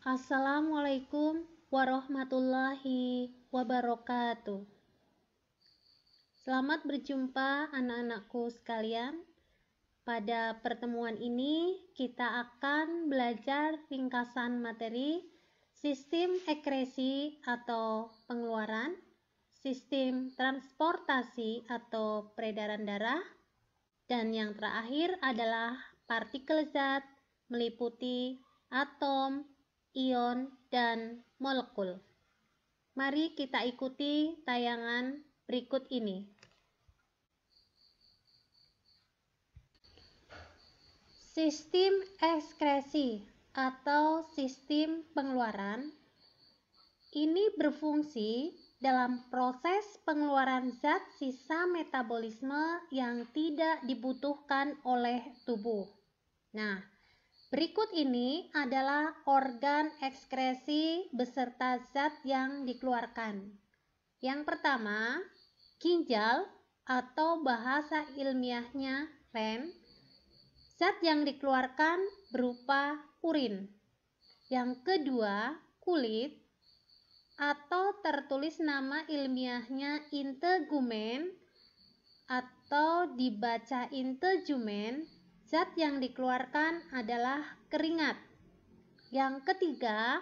Assalamualaikum warahmatullahi wabarakatuh. Selamat berjumpa anak-anakku sekalian. Pada pertemuan ini kita akan belajar ringkasan materi sistem ekskresi atau pengeluaran, sistem transportasi atau peredaran darah, dan yang terakhir adalah partikel zat meliputi atom, ion, dan molekul. Mari kita ikuti tayangan berikut ini. Sistem ekskresi atau sistem pengeluaran ini berfungsi dalam proses pengeluaran zat sisa metabolisme yang tidak dibutuhkan oleh tubuh. Nah, berikut ini adalah organ ekskresi beserta zat yang dikeluarkan. Yang pertama, ginjal atau bahasa ilmiahnya REM. Zat yang dikeluarkan berupa urin. Yang kedua, kulit atau tertulis nama ilmiahnya integumen atau dibaca integumen. Zat yang dikeluarkan adalah keringat. Yang ketiga,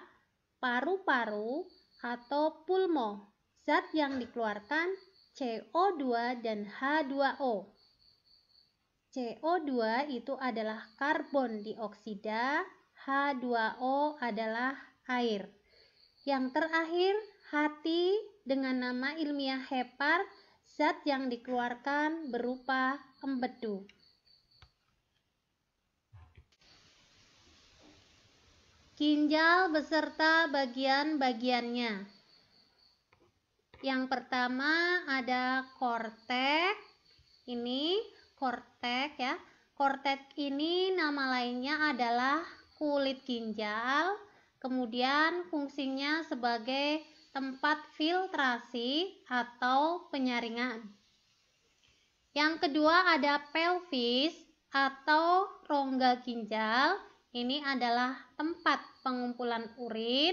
paru-paru atau pulmo. Zat yang dikeluarkan CO2 dan H2O. CO2 itu adalah karbon dioksida, H2O adalah air. Yang terakhir, hati dengan nama ilmiah hepar. Zat yang dikeluarkan berupa empedu. Ginjal beserta bagian-bagiannya. Yang pertama ada kortek. Ini kortek ya. Kortek ini nama lainnya adalah kulit ginjal. Kemudian fungsinya sebagai tempat filtrasi atau penyaringan. Yang kedua ada pelvis atau rongga ginjal. Ini adalah tempat pengumpulan urin.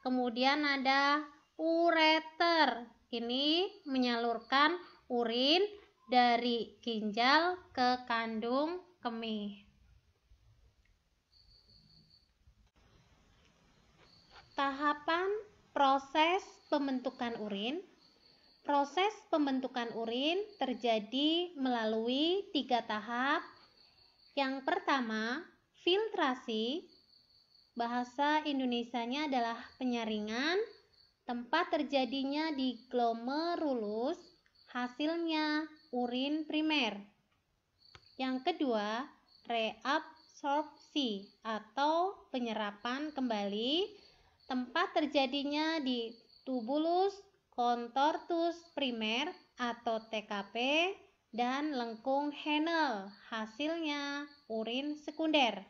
Kemudian ada ureter. Ini menyalurkan urin dari ginjal ke kandung kemih. Tahapan proses pembentukan urin. Proses pembentukan urin terjadi melalui 3 tahap. Yang pertama, filtrasi. Bahasa Indonesianya adalah penyaringan. Tempat terjadinya di glomerulus. Hasilnya urin primer. Yang kedua, reabsorpsi atau penyerapan kembali. Tempat terjadinya di tubulus contortus primer atau TKP dan lengkung Henle. Hasilnya urin sekunder.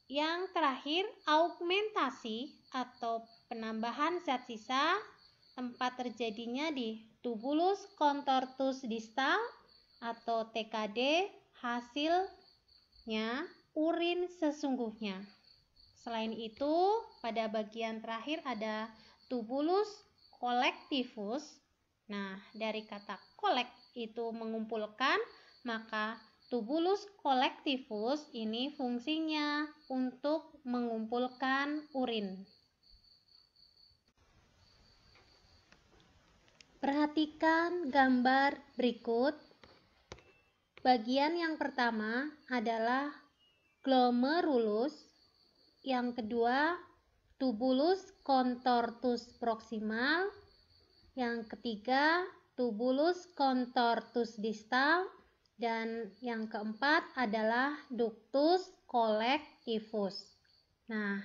Yang terakhir, augmentasi atau penambahan zat sisa. Tempat terjadinya di tubulus contortus distal atau TKD. Hasilnya urin sesungguhnya. Selain itu, pada bagian terakhir ada tubulus collectivus. Nah, dari kata collect itu mengumpulkan, maka tubulus collectivus ini fungsinya untuk mengumpulkan urin. Perhatikan gambar berikut. Bagian yang pertama adalah glomerulus. Yang kedua, tubulus contortus proximal. Yang ketiga, tubulus contortus distal. Dan yang keempat adalah ductus collectivus. Nah,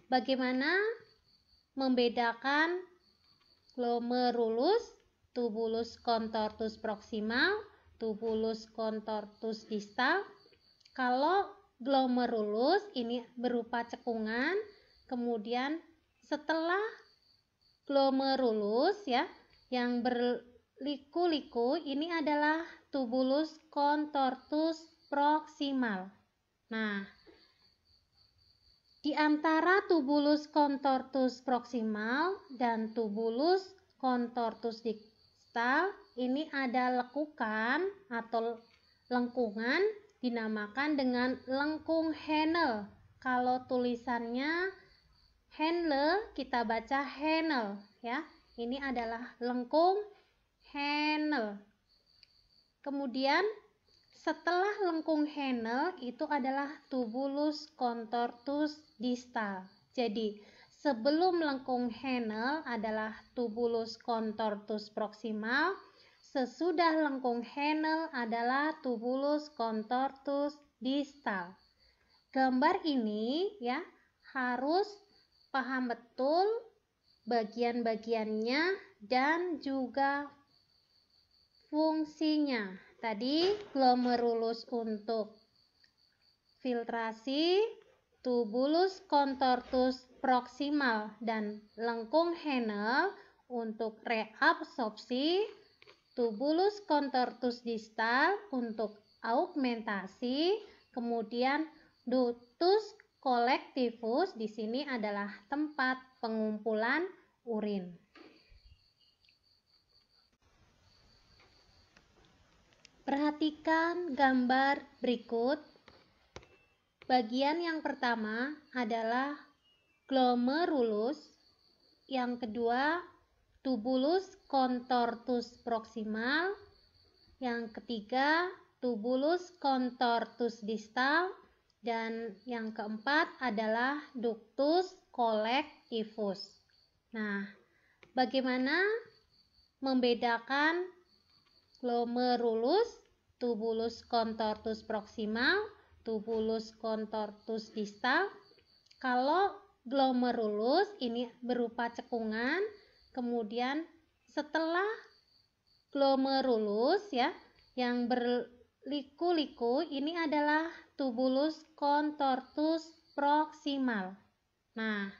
bagaimana membedakan glomerulus, tubulus contortus proximal, tubulus contortus distal? Kalau glomerulus ini berupa cekungan, kemudian setelah glomerulus ya, yang berliku-liku ini adalah tubulus contortus proximal. Nah, Di antara tubulus contortus proximal dan tubulus contortus distal ini ada lekukan atau lengkungan dinamakan dengan lengkung Henle. Kalau tulisannya Henle kita baca Henle ya. Ini adalah lengkung Henle. Kemudian setelah lengkung Henle itu adalah tubulus contortus distal. Jadi sebelum lengkung Henle adalah tubulus contortus proximal, sesudah lengkung Henle adalah tubulus contortus distal. Gambar ini ya harus paham betul bagian-bagiannya dan juga fungsinya. Tadi glomerulus untuk filtrasi, tubulus contortus proximal dan lengkung Henle untuk reabsorpsi, tubulus contortus distal untuk augmentasi, kemudian ductus collectivus di sini adalah tempat pengumpulan urin. Perhatikan gambar berikut. Bagian yang pertama adalah glomerulus, yang kedua tubulus contortus proximal, yang ketiga tubulus contortus distal, dan yang keempat adalah ductus collectivus. Nah, bagaimana membedakan glomerulus, tubulus contortus proximal, tubulus contortus distal? Kalau glomerulus ini berupa cekungan, kemudian setelah glomerulus ya yang berliku-liku ini adalah tubulus contortus proximal. Nah,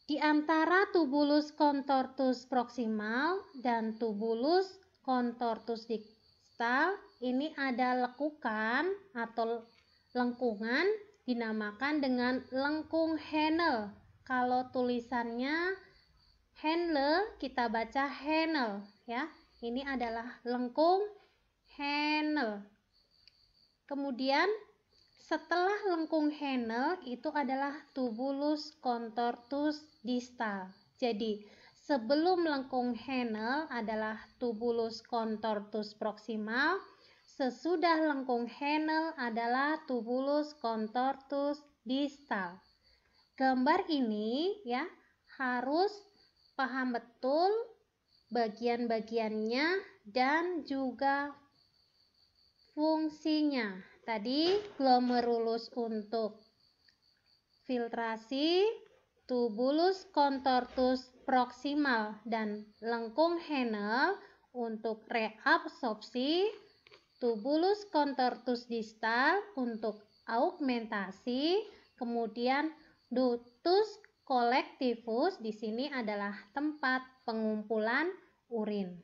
di antara tubulus contortus proximal dan tubulus contortus distal ini ada lekukan atau lengkungan dinamakan dengan lengkung Henle. Kalau tulisannya Henle kita baca Henle ya. Ini adalah lengkung Henle. Kemudian setelah lengkung Henle itu adalah tubulus contortus distal. Jadi sebelum lengkung Henle adalah tubulus contortus proximal, sesudah lengkung Henle adalah tubulus contortus distal. Gambar ini ya harus paham betul bagian-bagiannya dan juga fungsinya. Tadi glomerulus untuk filtrasi, tubulus contortus proximal dan lengkung Henle untuk reabsorpsi, tubulus contortus distal untuk augmentasi, kemudian ductus collectivus di sini adalah tempat pengumpulan urin.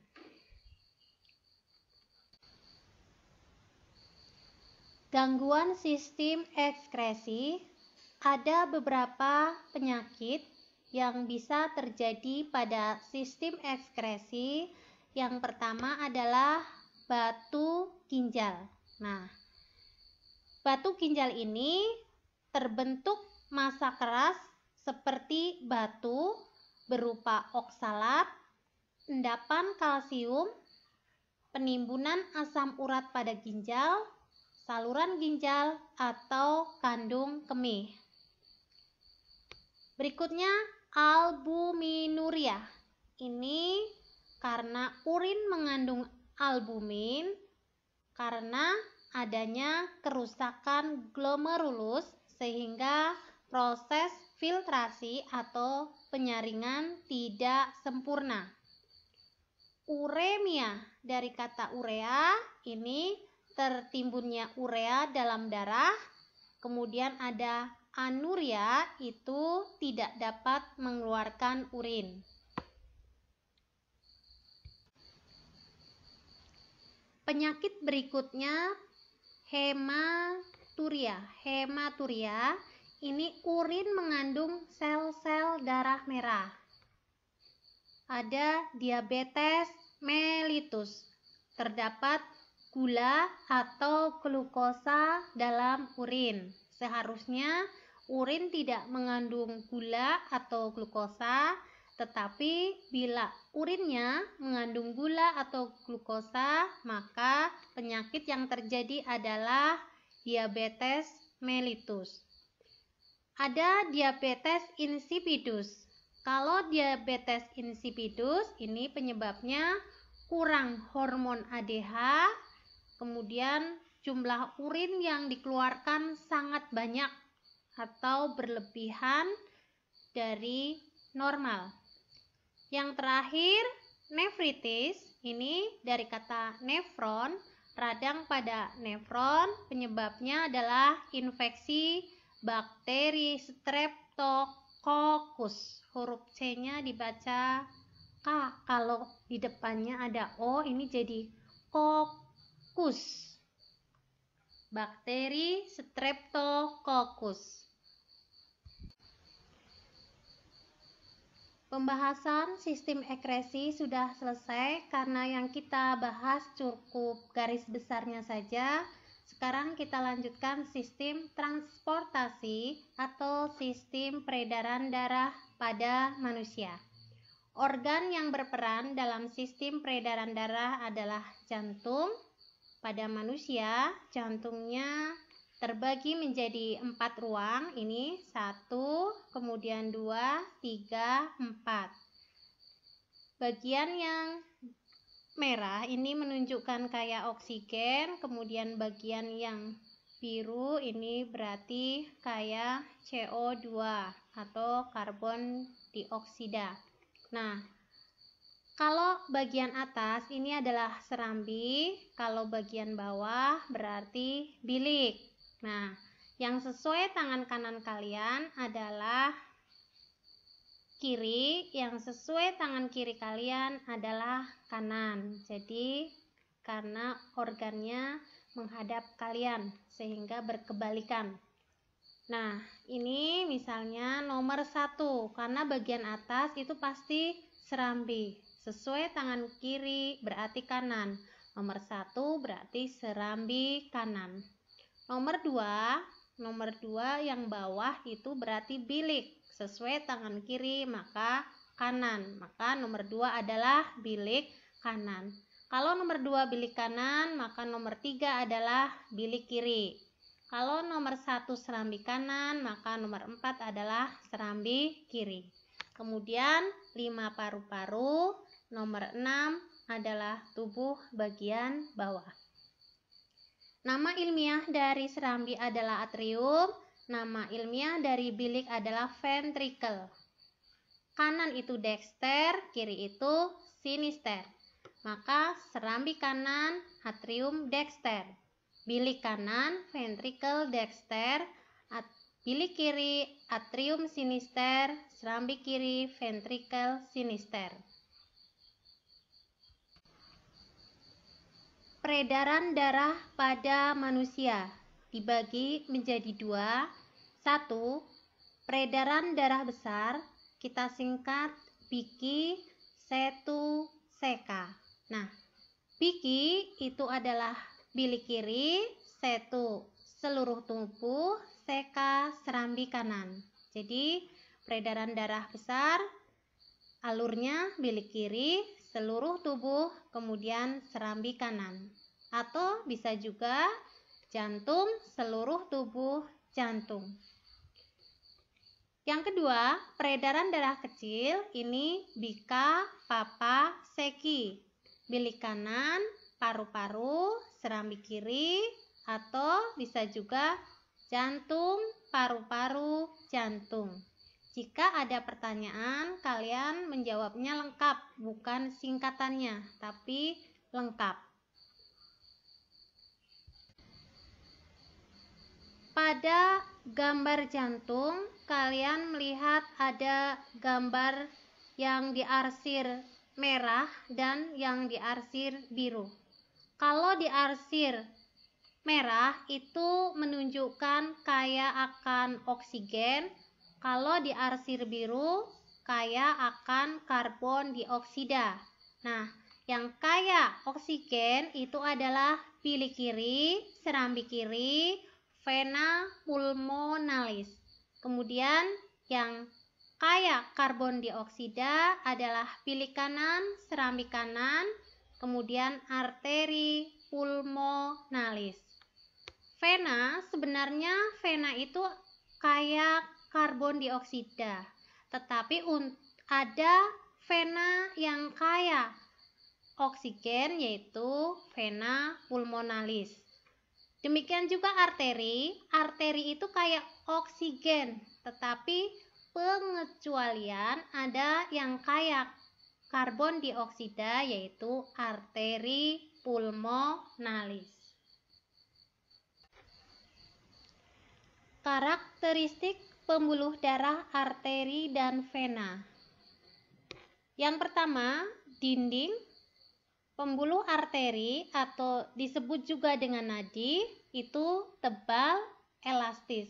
Gangguan sistem ekskresi, ada beberapa penyakit yang bisa terjadi pada sistem ekskresi. Yang pertama adalah batu ginjal. Nah, batu ginjal ini terbentuk massa keras seperti batu berupa oksalat, endapan kalsium, penimbunan asam urat pada ginjal, saluran ginjal, atau kandung kemih. Berikutnya albuminuria. Ini karena urin mengandung albumin karena adanya kerusakan glomerulus sehingga proses filtrasi atau penyaringan tidak sempurna. Uremia dari kata urea, ini tertimbunnya urea dalam darah. Kemudian ada anuria, itu tidak dapat mengeluarkan urin. Penyakit berikutnya hematuria. Hematuria ini urin mengandung sel-sel darah merah. Ada diabetes mellitus. Terdapat gula atau glukosa dalam urin. Seharusnya urin tidak mengandung gula atau glukosa, tetapi bila urinnya mengandung gula atau glukosa, maka penyakit yang terjadi adalah diabetes mellitus. Ada diabetes insipidus. Kalau diabetes insipidus ini penyebabnya kurang hormon ADH, kemudian jumlah urin yang dikeluarkan sangat banyak atau berlebihan dari normal. Yang terakhir, nefritis, ini dari kata nefron, radang pada nefron, penyebabnya adalah infeksi bakteri Streptococcus. Huruf C-nya dibaca K, kalau di depannya ada O, ini jadi coccus. Bakteri Streptococcus. Pembahasan sistem ekresi sudah selesai karena yang kita bahas cukup garis besarnya saja. Sekarang kita lanjutkan sistem transportasi atau sistem peredaran darah pada manusia. Organ yang berperan dalam sistem peredaran darah adalah jantung. Pada manusia, jantungnya terbagi menjadi 4 ruang, ini 1, kemudian 2, 3, 4. Bagian yang merah ini menunjukkan kayak oksigen, kemudian bagian yang biru ini berarti kayak CO2 atau karbon dioksida. Nah, kalau bagian atas ini adalah serambi, kalau bagian bawah berarti bilik. Nah, yang sesuai tangan kanan kalian adalah kiri, yang sesuai tangan kiri kalian adalah kanan. Jadi, karena organnya menghadap kalian, sehingga berkebalikan. Nah, ini misalnya nomor 1, karena bagian atas itu pasti serambi. Sesuai tangan kiri berarti kanan. Nomor 1 berarti serambi kanan. Nomor 2 yang bawah itu berarti bilik. Sesuai tangan kiri maka kanan. Maka nomor 2 adalah bilik kanan. Kalau nomor 2 bilik kanan, maka nomor 3 adalah bilik kiri. Kalau nomor 1 serambi kanan, maka nomor 4 adalah serambi kiri. Kemudian 5 paru-paru, nomor 6 adalah tubuh bagian bawah. Nama ilmiah dari serambi adalah atrium, nama ilmiah dari bilik adalah ventricle. Kanan itu dexter, kiri itu sinister. Maka serambi kanan atrium dexter, bilik kanan ventricle dexter, bilik kiri atrium sinister, serambi kiri ventricle sinister. Peredaran darah pada manusia dibagi menjadi 2. 1. Peredaran darah besar, kita singkat Biki, Setu, Seka. Nah, Biki itu adalah bilik kiri, Setu seluruh tubuh, Seka serambi kanan. Jadi, peredaran darah besar, alurnya bilik kiri, seluruh tubuh, kemudian serambi kanan. Atau bisa juga jantung, seluruh tubuh, jantung. Yang kedua, peredaran darah kecil, ini Bika, Papa, Seki. Bilik kanan, paru-paru, serambi kiri, atau bisa juga jantung, paru-paru, jantung. Jika ada pertanyaan, kalian menjawabnya lengkap, bukan singkatannya, tapi lengkap. Pada gambar jantung, kalian melihat ada gambar yang diarsir merah dan yang diarsir biru. Kalau diarsir merah itu menunjukkan kaya akan oksigen, kalau di arsir biru kaya akan karbon dioksida. Nah, yang kaya oksigen itu adalah pili kiri, serambi kiri, vena pulmonalis. Kemudian yang kaya karbon dioksida adalah pili kanan, serambi kanan, kemudian arteri pulmonalis. Sebenarnya vena itu kaya karbon dioksida, tetapi ada vena yang kaya oksigen, yaitu vena pulmonalis. Demikian juga arteri itu kaya oksigen, tetapi pengecualian ada yang kaya karbon dioksida, yaitu arteri pulmonalis. Karakteristik pembuluh darah arteri dan vena. Yang pertama, dinding pembuluh arteri atau disebut juga dengan nadi itu tebal, elastis.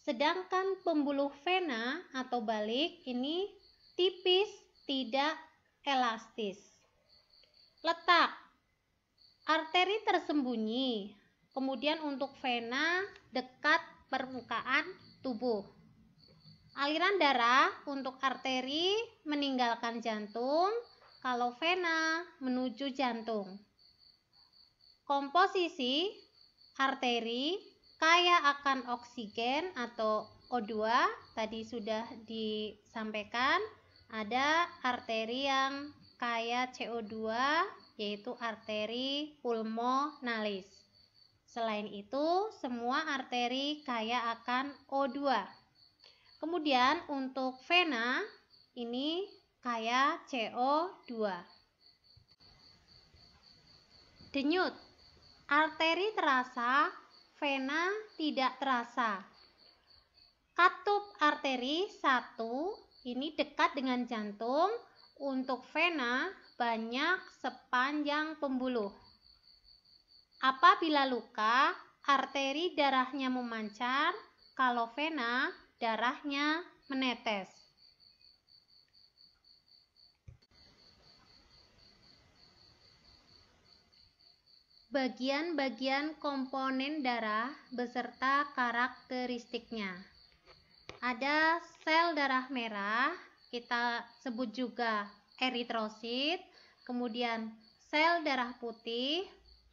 Sedangkan pembuluh vena atau balik ini tipis, tidak elastis. Letak arteri tersembunyi, kemudian untuk vena dekat permukaan tubuh. Aliran darah untuk arteri meninggalkan jantung, kalau vena menuju jantung. Komposisi arteri kaya akan oksigen atau O2, tadi sudah disampaikan, ada arteri yang kaya CO2, yaitu arteri pulmonalis. Selain itu, semua arteri kaya akan O2. Kemudian untuk vena ini kaya CO2. Denyut, arteri terasa, vena tidak terasa. Katup arteri 1 ini dekat dengan jantung, untuk vena banyak sepanjang pembuluh. Apabila luka, arteri darahnya memancar, kalau vena darahnya menetes. Bagian-bagian komponen darah beserta karakteristiknya. Ada sel darah merah, kita sebut juga eritrosit, kemudian sel darah putih,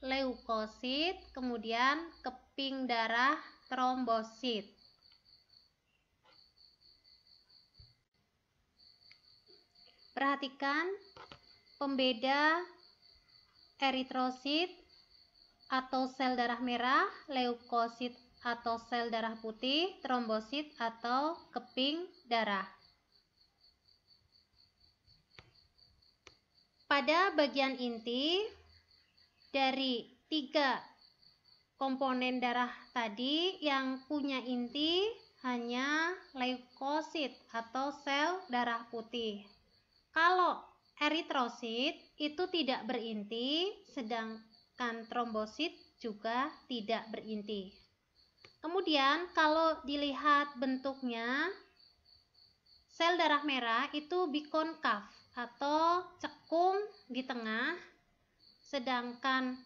leukosit, kemudian keping darah, trombosit. Perhatikan pembeda eritrosit atau sel darah merah, leukosit atau sel darah putih, trombosit atau keping darah. Pada bagian inti dari 3 komponen darah tadi, yang punya inti hanya leukosit atau sel darah putih. Kalau eritrosit itu tidak berinti, sedangkan trombosit juga tidak berinti. Kemudian kalau dilihat bentuknya, sel darah merah itu bikonkav atau cekung di tengah, sedangkan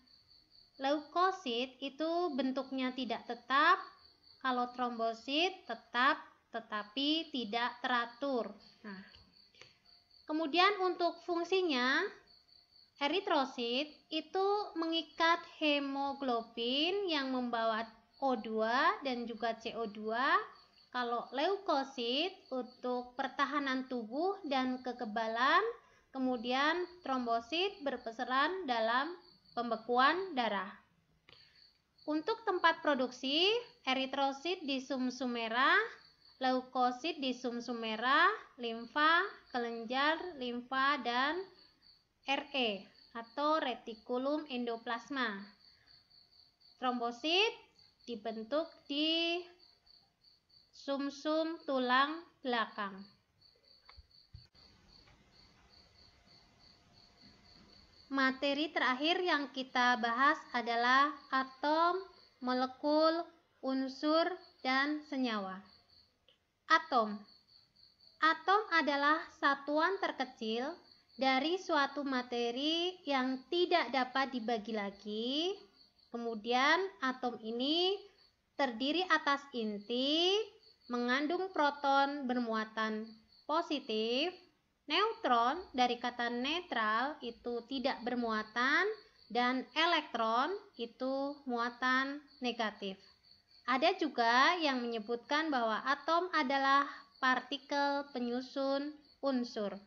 leukosit itu bentuknya tidak tetap, kalau trombosit tetap tetapi tidak teratur. Nah, kemudian untuk fungsinya, eritrosit itu mengikat hemoglobin yang membawa O2 dan juga CO2. Kalau leukosit untuk pertahanan tubuh dan kekebalan, kemudian trombosit berperan dalam pembekuan darah. Untuk tempat produksi, eritrosit di sumsum merah, leukosit di sumsum merah, limfa, kelenjar limfa, dan RE atau retikulum endoplasma. Trombosit dibentuk di sumsum tulang belakang. materi terakhir yang kita bahas adalah atom, molekul, unsur, dan senyawa. Atom. Atom adalah satuan terkecil dari suatu materi yang tidak dapat dibagi lagi. Kemudian atom ini terdiri atas inti, mengandung proton bermuatan positif, neutron dari kata netral itu tidak bermuatan, dan elektron itu muatan negatif. Ada juga yang menyebutkan bahwa atom adalah partikel penyusun unsur.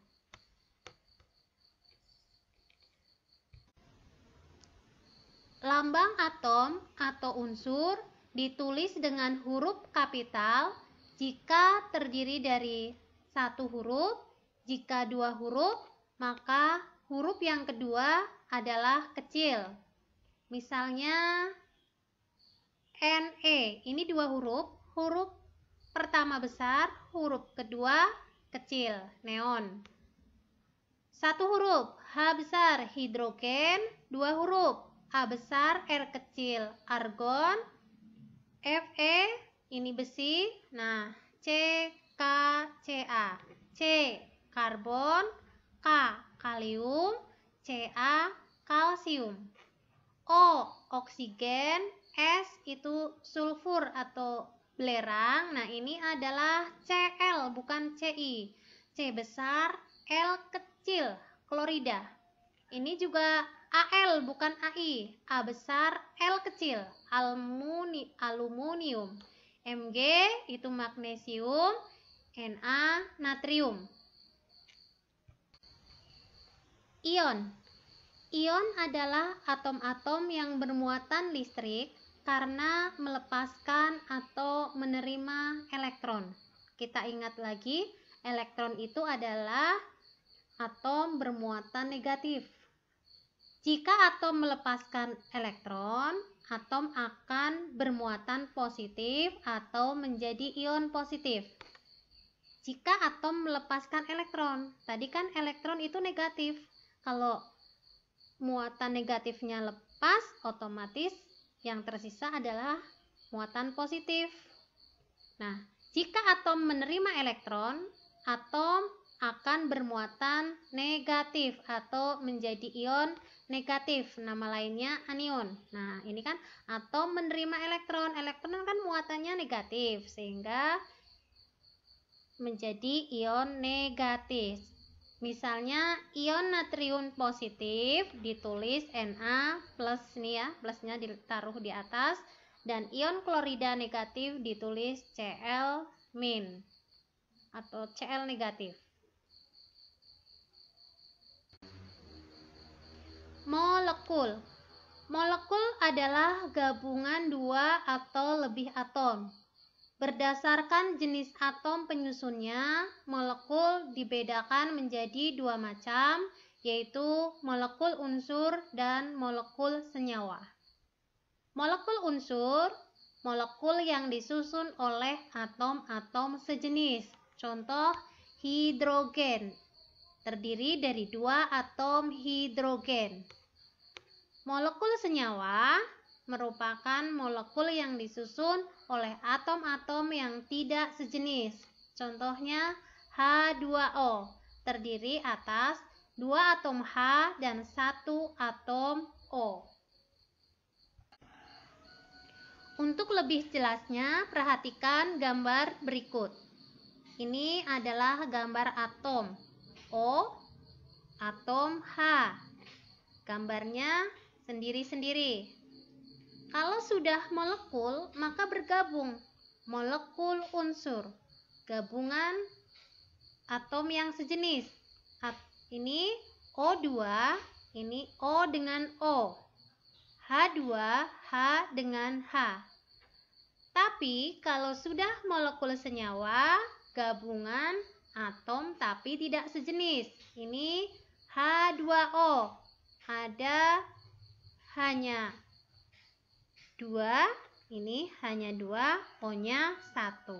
Lambang atom atau unsur ditulis dengan huruf kapital jika terdiri dari satu huruf. Jika dua huruf, maka huruf yang kedua adalah kecil. Misalnya NE, ini dua huruf. Huruf pertama besar, huruf kedua kecil, neon. Satu huruf, H besar, hidrogen. Dua huruf, A besar, R kecil, argon. Fe, ini besi. Nah, C, K, Ca. C, karbon. K, kalium. Ca, kalsium. O, oksigen. S, itu sulfur atau belerang. Nah, ini adalah Cl, bukan Ci. C besar, L kecil, klorida. Ini juga Al, bukan Ai. A besar, L kecil, aluminium. Mg itu magnesium, Na natrium. Ion. Ion adalah atom-atom yang bermuatan listrik karena melepaskan atau menerima elektron. Kita ingat lagi, elektron itu adalah atom bermuatan negatif. Jika atom melepaskan elektron, atom akan bermuatan positif atau menjadi ion positif. Jika atom melepaskan elektron, tadi kan elektron itu negatif. Kalau muatan negatifnya lepas, otomatis yang tersisa adalah muatan positif. Nah, jika atom menerima elektron, atom akan bermuatan negatif atau menjadi ion negatif. Nama lainnya anion. Nah, ini kan atom menerima elektron. Elektron kan muatannya negatif, sehingga menjadi ion negatif. Misalnya ion natrium positif ditulis Na plus, nih ya, plusnya ditaruh di atas, dan ion klorida negatif ditulis Cl min atau Cl negatif. Molekul. Molekul adalah gabungan dua atau lebih atom. Berdasarkan jenis atom penyusunnya, molekul dibedakan menjadi dua macam, yaitu molekul unsur dan molekul senyawa. Molekul unsur, molekul yang disusun oleh atom-atom sejenis. Contoh, hidrogen, terdiri dari dua atom hidrogen. Molekul senyawa merupakan molekul yang disusun oleh atom-atom yang tidak sejenis. Contohnya H2O, terdiri atas dua atom H dan satu atom O. Untuk lebih jelasnya, perhatikan gambar berikut. Ini adalah gambar atom O, atom H. Gambarnya sendiri-sendiri. Kalau sudah molekul, maka bergabung. Molekul unsur, gabungan atom yang sejenis. Ini O2, ini O dengan O. H2, H dengan H. Tapi kalau sudah molekul senyawa, gabungan atom tapi tidak sejenis. Ini H2O. Ada hanya dua, ini hanya dua, O-nya satu.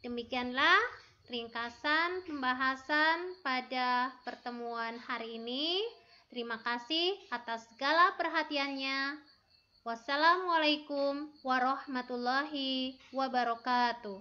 Demikianlah ringkasan pembahasan pada pertemuan hari ini. Terima kasih atas segala perhatiannya. Wassalamualaikum warahmatullahi wabarakatuh.